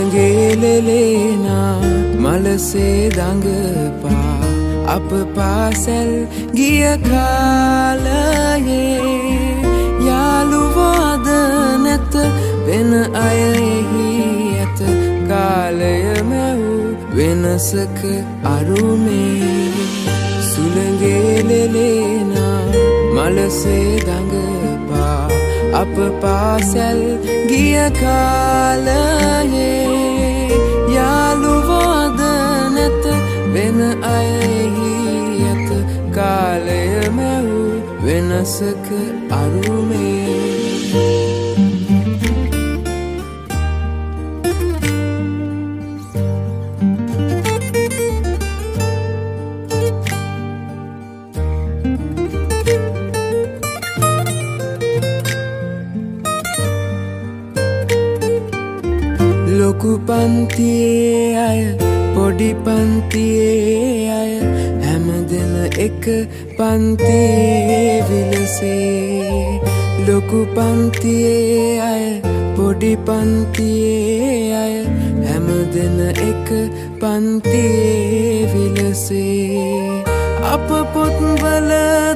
සුළඟේලෙලේනා මලසේ දඟපා අප පාසැල් ගිය කාලයේ යාළුවෝද නැත වෙන අය එහි ඇත කාලය මැව් වෙනසක අරුමේ සුළඟේලෙලේනා මලසේ දඟපා අප පාසැල් ගිය කාලයේ යාළුවෝද නැත වෙන අය එහි ඇත කාලය මැව් වෙනසක අරුමේ ලොකු පන්තියේ අය පොඩි පන්තියේ අය හැමදෙන එක පන්තියේ විලසේ ලොකු පන්තියේ අය පොඩි පන්තියේ අය හැමදෙන එක පන්තියේ විලසේ අප පොත්වල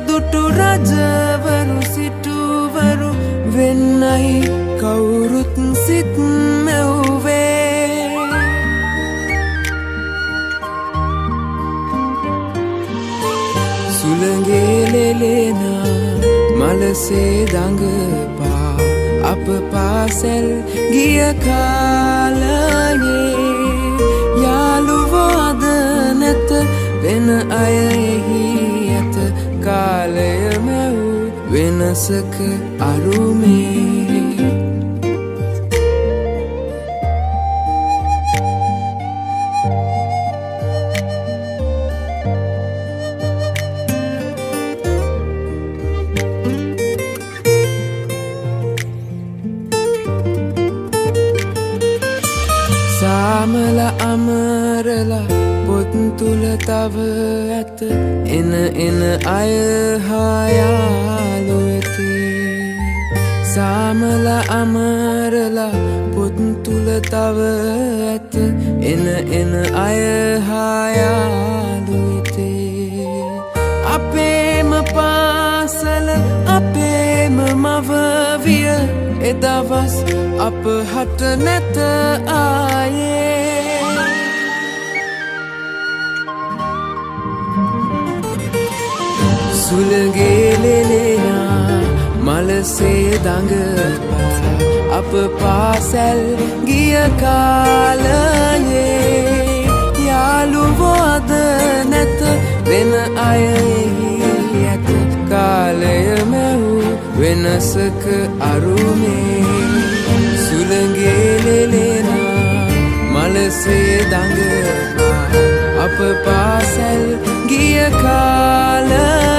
දුටු රජවරු සිටුවරු වෙන්නයි කවුරුත් සිත් මැව්වේ සුළඟේලෙලේනා මලසේ දඟපා අප පාසැල් ගිය කාලයේ යාළුවෝද නැත වෙන අය එහි ඇත කාලය මැව් වෙනසක අරුමේ සාමල අමරලා පොත් තුල තව ඇත එන අය හා යාළු වෙති සාමල අමරලා පොත් තුල තව ඇත එන අය හා යාළු වෙති අපේම පාසල අපේම මව විය එදවස් අප හට නැත ආයේ සුළඟේලෙලේනා මලසේ දඟපා අප පාසැල් ගිය කාලයේ යාළුවෝද නැත වෙන අය එහි ඇත කාලය මැව් වෙනසක අරුමේ සුළඟේලෙලේනා මලසේ දඟපා අප පාසැල් ගිය කාලයේ